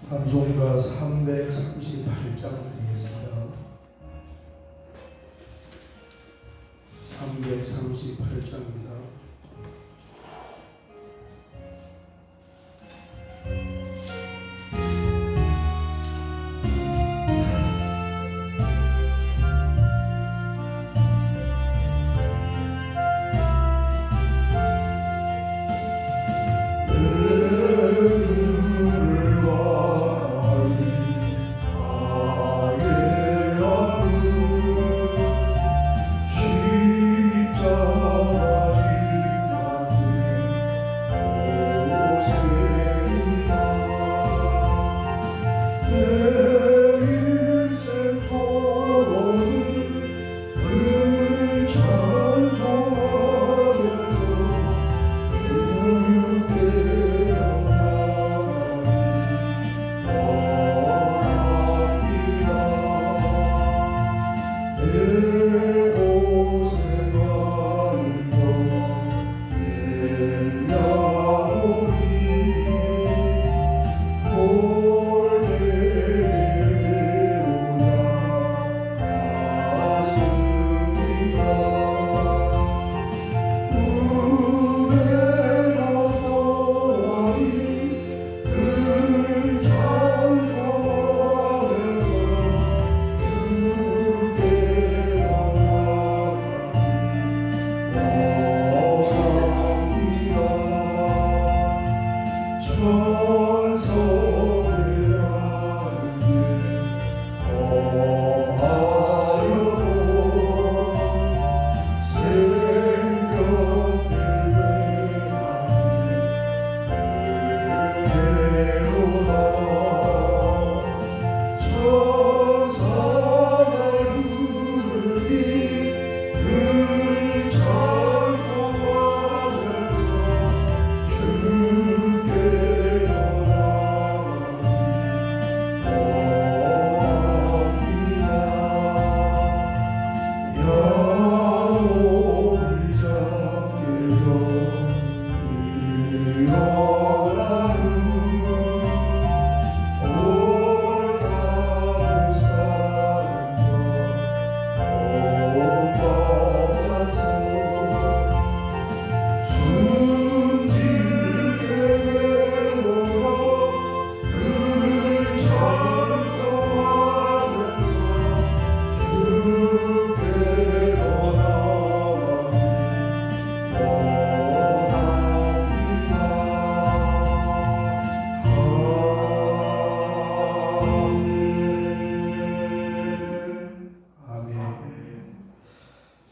찬송가 338장 드리겠습니다. 338장입니다.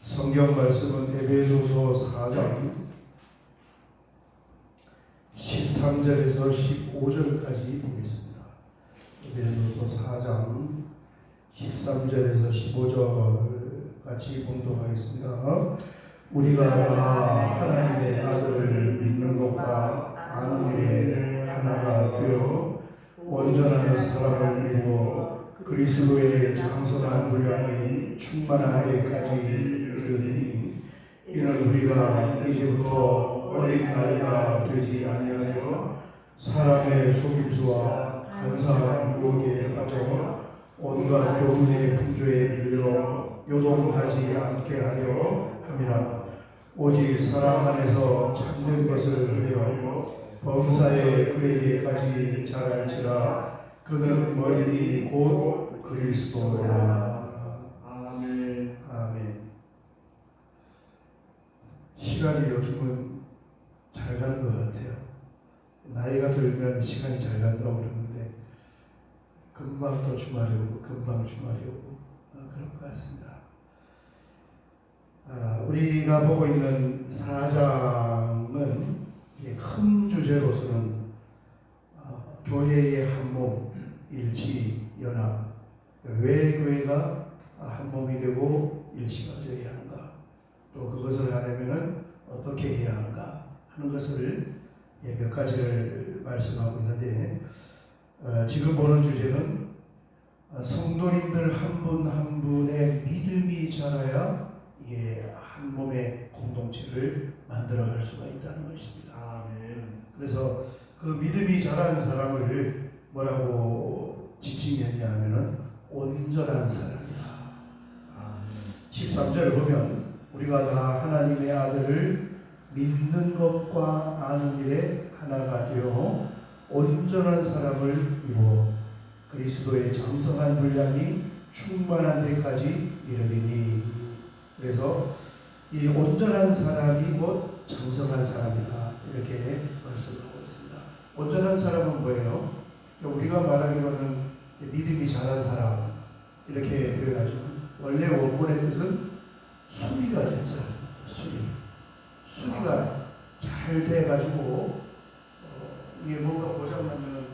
성경 말씀은 에베소서 4장 13절에서 15절까지 보겠습니다. 에베소서 4장 13절에서 15절 같이 봉독하겠습니다. 우리가 하나님의 아들을 믿는 것과 아는 일에 하나가 되어 온전한 사람을 이루어 그리스도의 장선한 분량이 충만한 데까지 이르니 이는 우리가 이제부터 어린 나이가 되지 아니하여 사람의 속임수와 간사한 유혹에 빠져 온갖 교훈의 풍조에 밀려 요동하지 않게 하려 함이라. 오직 사랑 안에서 참된 것을 하여 범사에 그에게까지 자랄지라. 그는 머리니 곧 그리스도라. 아멘. 아멘. 시간이 요즘은 잘 가는 것 같아요. 나이가 들면 시간이 잘 간다고 그러는데 금방 또 주말이 오고 금방 주말이 오고 그런 것 같습니다. 우리가 보고 있는 4장은 큰 주제로서는 교회의 한몸, 일치, 연합, 왜 교회가 한 몸이 되고 일치가 되어야 하는가, 또 그것을 하려면 어떻게 해야 하는가 하는 것을 몇 가지를 말씀하고 있는데, 지금 보는 주제는 성도님들 한 분 한 분의 믿음이 자라야 이게 한 몸의 공동체를 만들어갈 수가 있다는 것입니다. 아멘. 그래서 그 믿음이 자란 사람을 뭐라고 지칭했냐 하면은 온전한 사람이다. 13절을 보면 우리가 다 하나님의 아들을 믿는 것과 아는 일에 하나가 되어 온전한 사람을 이루어 그리스도의 장성한 분량이 충만한 데까지 이르리니. 그래서 이 온전한 사람이 곧 장성한 사람이다, 이렇게 말씀하고 있습니다. 온전한 사람은 뭐예요? 우리가 말하기로는 믿음이 잘한 사람 이렇게 표현하지만 원래 원문의 뜻은 수리가 된 사람, 수리가 잘 돼가지고 이게 뭔가 고장나면은,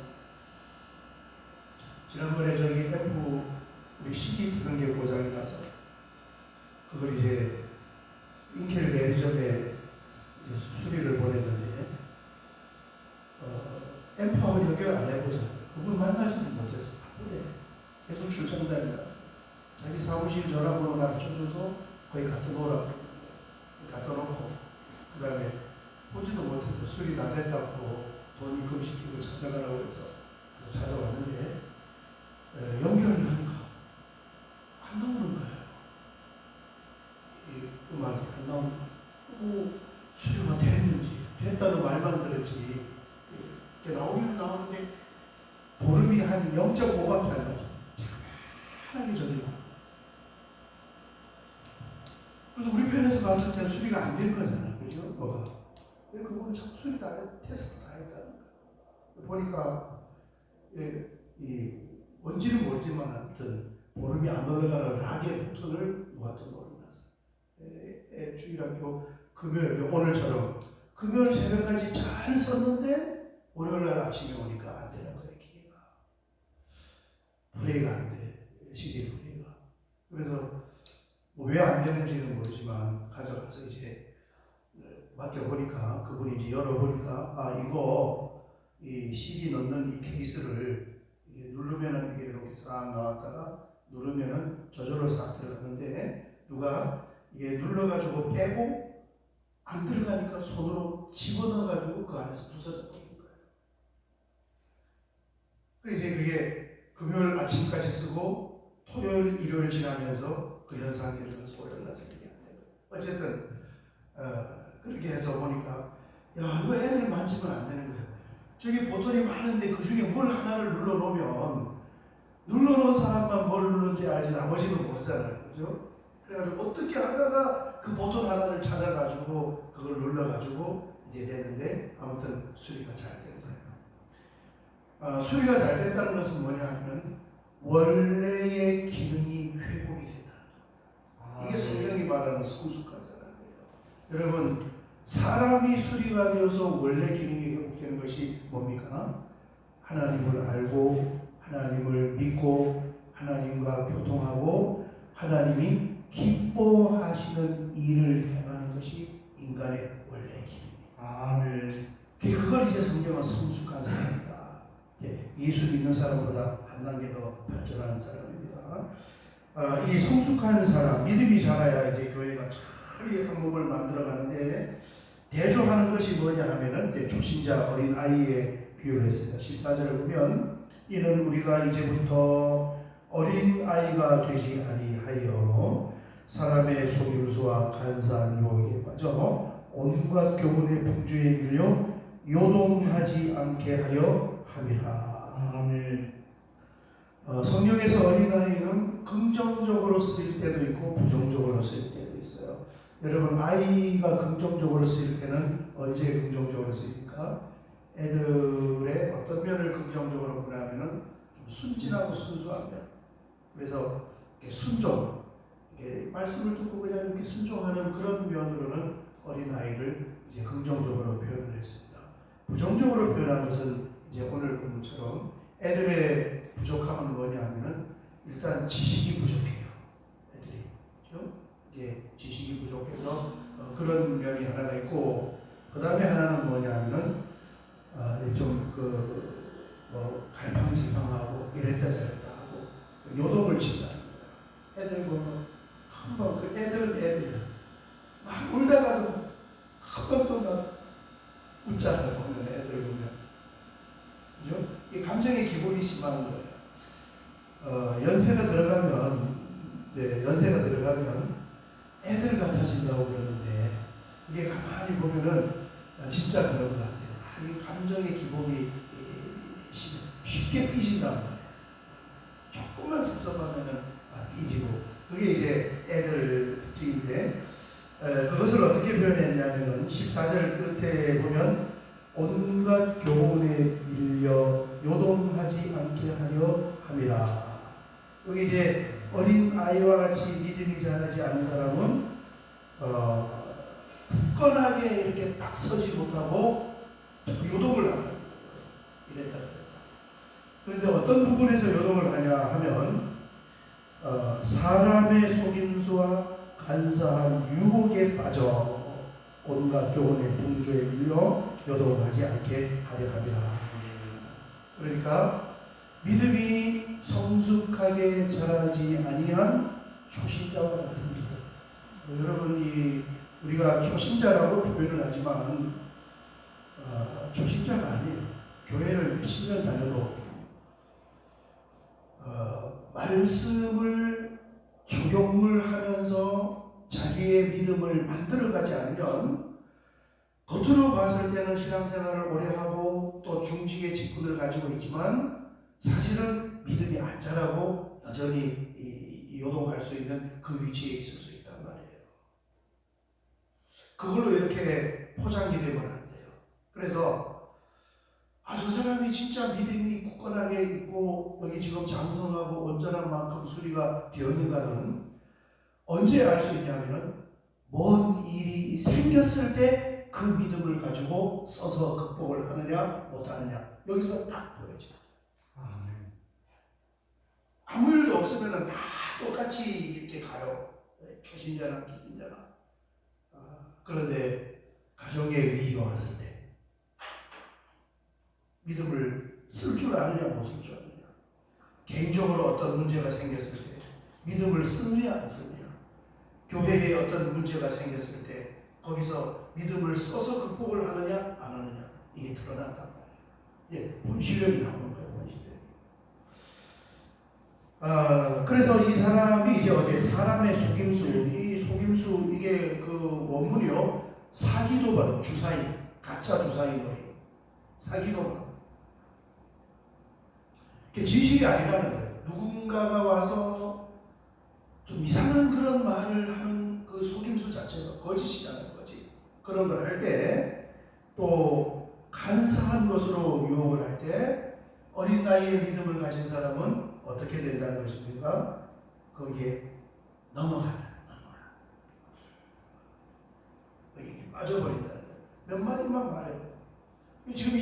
지난번에 저기 앰프 우리 CD 트는 게 고장이 나서 그걸 이제 인켈 대리점에 수리를 보냈는데 앰프하고 연결 안 해보잖아요. 그분 만나지는 못했어. 바쁘대. 계속 출장 다닌다. 자기 사무실 전화번호 가르쳐줘서 거기 갖다 놓으라고. 갖다 놓고 그 다음에 보지도 못해서 수리 다 됐다고 돈 입금시키고 찾아가라고 해서 찾아왔는데 연결을 하니까 안 나오는 거예요. 이 음악이 안 나오는 거예요. 수리가 됐다는 말만 들었지 나오기는 나오는데 보름이 한 0.5밖에 안 나죠. 편하게 저리 나와. 그래서 우리 편에서 봤을 때 수리가 안 된 거잖아요. 그죠? 뭐가? 왜 그분은 자꾸 수리 다 테스트 다 했다는 거예요. 보니까 뭔지는 모르지만 아무튼 보름이 안 올라가는 락의 버튼을 누가 또 놀려놨어요. 주일학교 금요일, 오늘처럼 금요일 새벽까지 잘 썼는데 월요일날 아침에 오니까 안 되는 거예요. 기계가 브레이크가 안 돼. CD 브레이크가. 그래서 왜 안 되는지는 모르지만 가져가서 이제 맡겨보니까 그분이 이제 열어보니까 이거 이 CD 넣는 이 케이스를 이게 누르면은 이게 이렇게 싹 나왔다가 누르면은 저절로 싹 들어갔는데 누가 이게 눌러가지고 빼고 안 들어가니까 손으로 집어넣어가지고 그 안에서 부서져 버린 거예요. 이제 그게 금요일 아침까지 쓰고 토요일, 일요일 지나면서 그 현상이 일어나서 월요일날 생기게 안 된 거예요. 어쨌든 그렇게 해서 보니까 이거 애들 만지면 안 되는 거예요. 저기 버튼이 많은데 그 중에 뭘 하나를 눌러놓으면 눌러놓은 사람만 뭘 눌렀는지 알지 나머지는 모르잖아요. 그죠? 그래가지고 어떻게 하다가 그 버튼 하나를 찾아가지고 그걸 눌러가지고 이제 되는데 아무튼 수리가 잘 된 거예요. 수리가 잘 됐다는 것은 뭐냐 하면 원래의 기능이 회복이 된다. 이게 성경이 말하는 성숙한 사람이에요. 여러분, 사람이 수리가 되어서 원래 기능이 회복되는 것이 뭡니까? 하나님을 알고 하나님을 믿고 하나님과 교통하고 하나님이 기뻐하시는 일을 행하는 것이 인간의 원래 기능이에요. 아멘. 그걸 이제 성경은 성숙한 사람이다. 예수 믿는 사람보다 한 단계 더 발전하는 사람입니다. 이 성숙한 사람, 믿음이 자라야 이제 교회가 잘 한 몸을 만들어 가는데 대조하는 것이 뭐냐 하면은 이제 초신자 어린 아이에 비유를 했습니다. 14절을 보면 이는 우리가 이제부터 어린 아이가 되지 아니하여 사람의 속임수와 간사한 유혹에 빠져 온갖 교훈의 풍주에 밀려 요동하지 않게 하려 함이라. 아멘. 성경에서 어린아이는 긍정적으로 쓰일 때도 있고 부정적으로 쓰일 때도 있어요. 여러분, 아이가 긍정적으로 쓰일 때는 언제 긍정적으로 쓰입니까? 애들의 어떤 면을 긍정적으로 보냐면은 순진하고 순수한 면. 그래서 순종, 말씀을 듣고 그냥 이렇게 순종하는 그런 면으로는 어린아이를 이제 긍정적으로 표현을 했습니다. 부정적으로 표현한 것은 이제 오늘 본문처럼 애들의 부족함은 뭐냐 하면은 일단 지식이 부족해요. 애들이. 그렇죠? 이게 지식이 부족해서 그런 면이 하나가 있고, 그 다음에 하나는 뭐냐 하면은 갈팡질팡하고 이랬다 저랬다 하고 요동을 친다는 거예요. 애들 보면 금방 그 애들이야. 막 울다가도 금방 또 막 웃잖아요. 보면 애들 보면. 그죠? 이 감정의 기본이 연세가 들어가면 연세가 들어가면 애들 같아진다고 그러는데 이게 가만히 보면은 진짜 그런 것 같아요. 이 감정의 기복이 쉽게 삐진단 말이에요. 조금만 섭섭하면은 삐지고 그게 이제 애들 특징인데 그것을 어떻게 표현했냐면은 14절 끝에 보면 온갖 교훈에 밀려 요동하지 않게 하려 함이라. 여기 이제 어린 아이와 같이 믿음이 자라지 않은 사람은 굳건하게 이렇게 딱 서지 못하고 요동을 한다는 거예요. 이랬다 저랬다. 그런데 어떤 부분에서 요동을 하냐 하면 사람의 속임수와 간사한 유혹에 빠져 온갖 교훈의 풍조에 밀려 요동하지 않게 하려 함이라. 그러니까 믿음이 성숙하게 자라지 아니한 초신자와 같은 믿음. 여러분 우리가 초신자라고 표현을 하지만 초신자가 아니에요. 교회를 몇십 년 다녀도 말씀을 적용을 하면서 자기의 믿음을 만들어가지 않으면 겉으로 봤을 때는 신앙생활을 오래 하고 또 중직의 직분을 가지고 있지만 사실은 믿음이 안 자라고 여전히 요동할 수 있는 그 위치에 있을 수 있단 말이에요. 그걸로 이렇게 포장이 되면 안 돼요. 그래서 저 사람이 진짜 믿음이 굳건하게 있고 여기 지금 장성하고 온전한 만큼 수리가 되었는가는 언제 알 수 있냐면은 뭔 일이 생겼을 때 그 믿음을 가지고 써서 극복을 하느냐 못하느냐 여기서 딱 보여져요. 아무 일도 없으면 다 똑같이 이렇게 가요. 초신자나 기신자나. 그런데 가정의 위기가 왔을 때 믿음을 쓸 줄 아느냐 못 쓸 줄 아느냐, 개인적으로 어떤 문제가 생겼을 때 믿음을 쓰느냐 안 쓰느냐, 교회에 어떤 문제가 생겼을 때 거기서 믿음을 써서 극복을 하느냐 안 하느냐 이게 드러난단 말이에요. 본실력이 나오는 거예요. 본실력이. 그래서 이 사람이 이제 어디에 사람의 속임수, 이 속임수 이게 그 원문이요 사기도박, 주사위, 가짜 주사위 머리, 사기도박. 그게 진실이 아니라는 거예요. 누군가가 와서 좀 이상한 그런 말을 하는 그 속임수 자체가 거짓이잖아요. 거짓. 그런 걸 할 때 또 간사한 것으로 유혹을 할 때 어린 나이에 믿음을 가진 사람은 어떻게 된다는 것입니까? 거기에 넘어간다. 거기에 빠져버린다는 거예요. 몇 마디만 말해요. 지금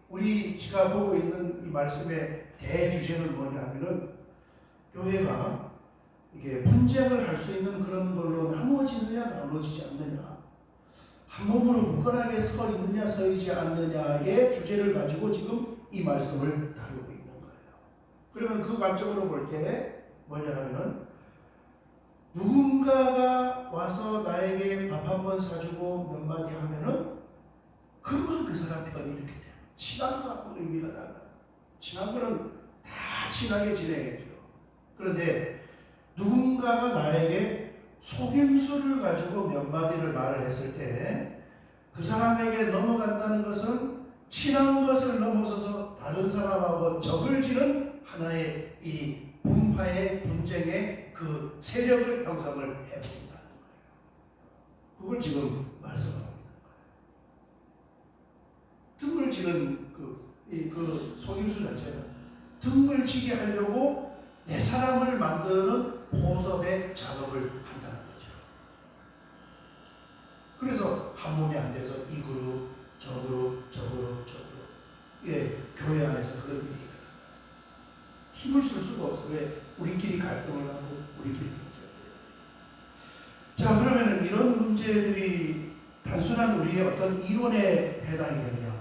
우리 제가 보고 있는 이 말씀의 대주제는 뭐냐 하면은 교회가 이게 분쟁을 할 수 있는 그런 걸로 나누어지느냐 나누어지지 않느냐, 한 몸으로 굳건하게 서 있느냐 서 있지 않느냐의 주제를 가지고 지금 이 말씀을 다루고 있는 거예요. 그러면 그 관점으로 볼 때 뭐냐 하면은 누군가가 와서 나에게 밥 한 번 사주고 몇 마디 하면은 금방 그 사람 편이 이렇게 돼요. 친한 거하고 의미가 달라요. 친한 거는 다 친하게 진행해줘요. 그런데 누군가가 나에게 속임수를 가지고 몇 마디를 말을 했을 때 그 사람에게 넘어간다는 것은 친한 것을 넘어서서 다른 사람하고 적을 지는 하나의 이 분파의 분쟁의 그 세력을 형성을 해버린다는 거예요. 그걸 지금 말씀하고 있는 거예요. 등을 지는 그 속임수 자체가 등을 지게 하려고 내 사람을 만드는 포섭의 작업을 한다는 거죠. 그래서 한 몸이 안 돼서 이 그룹, 저 그룹, 저 그룹, 저 그룹. 교회 안에서 그런 일이 일어납니다. 힘을 쓸 수가 없어. 왜? 우리끼리 갈등을 하고 우리끼리 문제를. 자, 그러면은 이런 문제들이 단순한 우리의 어떤 이론에 해당이 되느냐?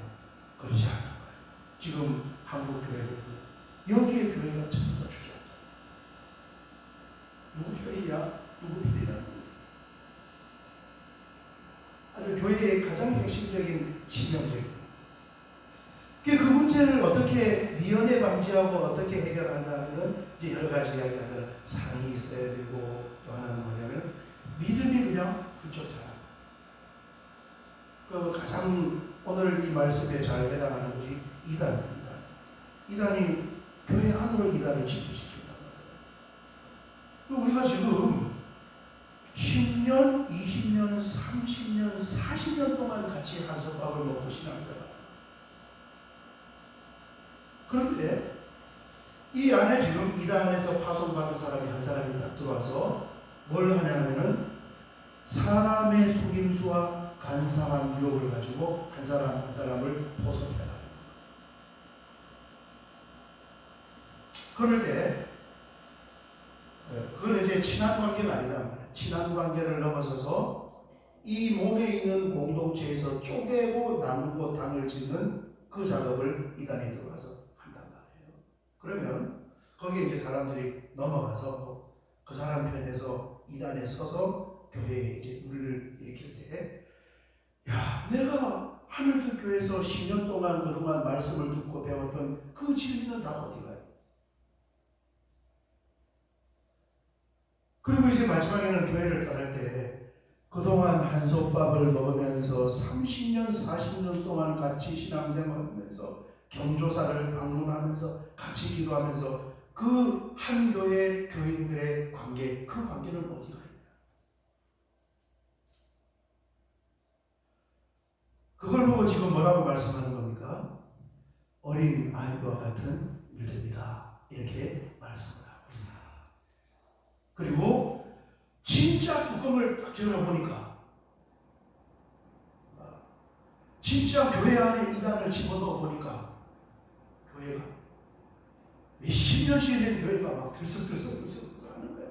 그렇지 않은 거예요. 지금 한국 교회는 여기에 교회가 전부 다 주저앉아. 누구 편이냐? 누구 편이냐? 아주 교회의 가장 핵심적인 치명적인. 그 문제를 어떻게 미연에 방지하고 어떻게 해결하냐면 여러 가지 이야기하잖아요. 사랑이 있어야 되고, 또 하나는 뭐냐면 믿음이 그냥 훌쩍 자라. 그 가장 오늘 이 말씀에 잘 해당하는 것이 이단이 교회 안으로 이단을 집중시킨단 말이에요. 우리가 지금 10년, 20년, 30년, 40년 동안 같이 한솥밥을 먹고 신앙생활. 그런데 이 안에 지금 이단에서 파송받은 사람이 한 사람이 딱 들어와서 뭘 하냐면은 사람의 속임수와 간사한 유혹을 가지고 한 사람 한 사람을 포섭해 나갑니다. 그럴 때 그건 이제 친한 관계가 아니다 말이에요. 친한 관계를 넘어서서 이 몸에 있는 공동체에서 쪼개고 나누고 당을 짓는 그 작업을 이단에 들어가서 한단 말이에요. 그러면 거기에 이제 사람들이 넘어가서 그 사람 편에서 이단에 서서 교회에 이제 우리를 일으킬 때, 야, 내가 하늘특 교회에서 10년 동안 그동안 말씀을 듣고 배웠던 그 진리는 다 어디 가요? 그리고 이제 마지막에는 교회를 떠날 때 그동안 한솥밥을 먹으면서 30년, 40년 동안 같이 신앙생활하면서 경조사를 방문하면서 같이 기도하면서 그 한 교회 교인들의 관계, 그 관계는 어디가 있냐? 그걸 보고 지금 뭐라고 말씀하는 겁니까? 어린 아이와 같은 믿음이다. 이렇게 말씀을 하고 있습니다. 그리고 진짜 뚜껑을 딱 열어보니까 진짜 교회 안에 이단을 집어넣어 보니까 교회가 몇십 년씩 된 교회가 막 들썩들썩 하는 거예요.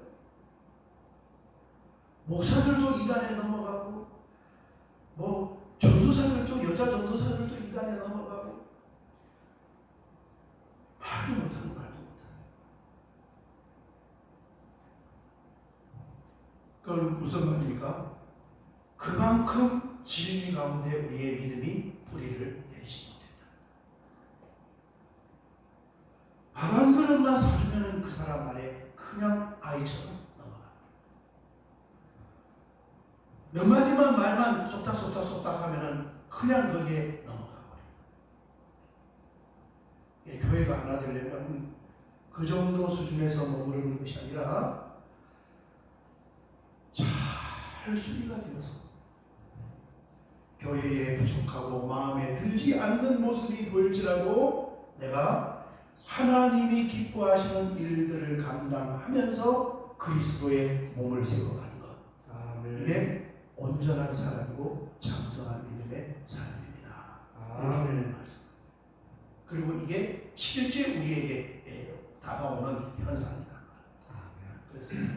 목사들도 이단에 넘어가고 전도사들도 여자 전도사들도 이단에 넘어가고 말도 못하는. 그건 무슨 말입니까? 그만큼 진리 가운데 우리의 믿음이 뿌리를 내리지 못했다. 밥 한 그릇만 사주면 그 사람 안에 그냥 아이처럼 넘어가. 몇 마디만 말만 쏙닥 하면은 그냥 거기에 넘어가 버려요. 교회가 하나 되려면 그 정도 수준에서 머무르는 것이 아니라 잘 수리가 되어서 교회에 부족하고 마음에 들지 않는 모습이 보일지라도 내가 하나님이 기뻐하시는 일들을 감당하면서 그리스도의 몸을 세워가는 것. 아멘. 이게 온전한 사람이고 장성한 믿음의 삶입니다. 아멘. 말씀. 그리고 이게 실제 우리에게 다가오는 현상이다. 아멘. 그렇습니다.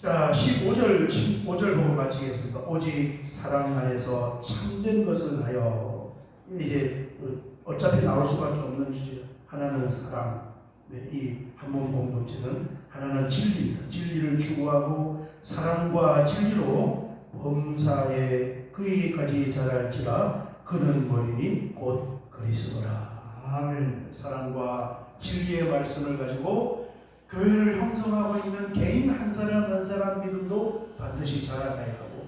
자, 15절 보고 마치겠습니다. 오직 사랑 안에서 참된 것을 하여. 이제 어차피 나올 수밖에 없는 주제. 하나는 사랑, 이 한몸 공동체는 하나는 진리입니다. 진리를 추구하고 사랑과 진리로 범사에 그에게까지 자랄지라. 그는 머리니 곧 그리스도라. 아멘. 사랑과 진리의 말씀을 가지고 교회를 형성하고 있는 개인 한 사람 한 사람 믿음도 반드시 자라가야 하고,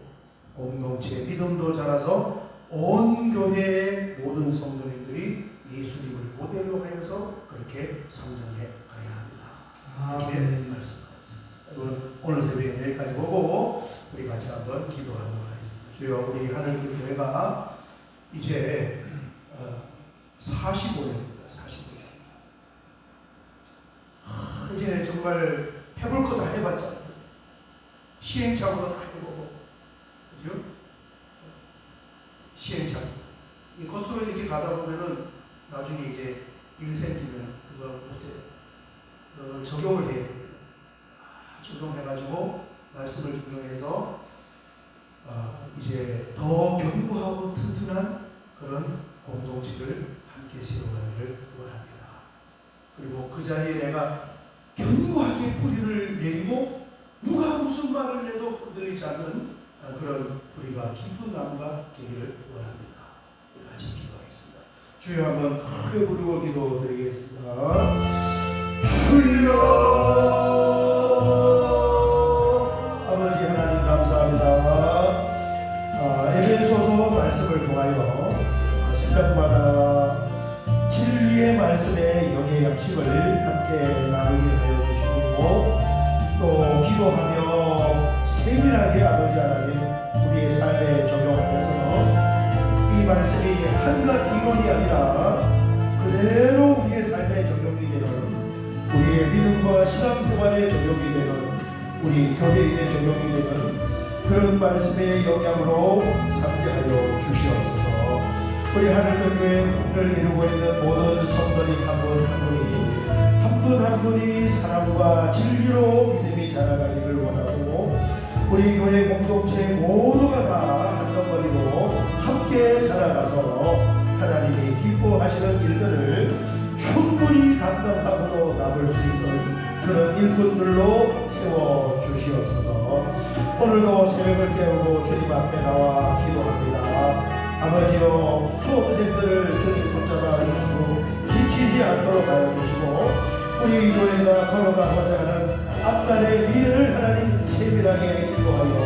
공동체의 믿음도 자라서 온 교회의 모든 성도님들이 예수님을 모델로 하여서 그렇게 성장해 가야 합니다. 이렇게 말씀합니다. 오늘 새벽에 여기까지 보고 우리 같이 한번 기도하도록 하겠습니다. 주여, 우리 하늘빛 교회가 이제 45년입니다. 이제 정말 해볼 거 다 해봤잖아요. 시행착오도 다 해보고, 그죠? 시행착오. 이 겉으로 이렇게 가다 보면은 나중에 이제 일 생기면 그거 못해요. 적용을 해야 돼요. 적용해가지고 말씀을 적용해서 이제 더 견고하고 튼튼한 그런 공동체를 함께 세워가기를 원합니다. 그리고 그 자리에 내가 견고하게 뿌리를 내리고 누가 무슨 말을 해도 흔들리지 않는 그런 뿌리가 깊은 나무가 되기를 원합니다. 같이 기도하겠습니다. 주여, 한번 크게 부르고 기도드리겠습니다. 주여. 말씀의 영의 양식을 함께 나누게 하여 주시고 또 기도하며 세밀하게 아버지 하나님 우리의 삶에 적용하면서 이 말씀이 한갓 이론이 아니라 그대로 우리의 삶에 적용이 되는 우리의 믿음과 신앙생활에 적용이 되는 우리 교회에 적용이 되는 그런 말씀의 영향으로 삼게 하여 주시옵소서. 우리 하늘의 교회를 이루고 있는 모든 성도님 한 분 한 분이 한 분 한 분이 사랑과 진리로 믿음이 자라가기를 원하고 우리 교회 공동체 모두가 다 한덩어리로 함께 자라가서 하나님이 기뻐하시는 일들을 충분히 감당하고도 남을 수 있는 그런 일꾼들로 세워 주시옵소서. 오늘도 새벽을 깨우고 주님 앞에 나와 기도합니다. 아버지여 수험생들을 주님 붙잡아 주시고 지치지 않도록 하여 주시고 우리 교회가 걸어가고자 하는 앞날의 미래를 하나님 세밀하게 인도하여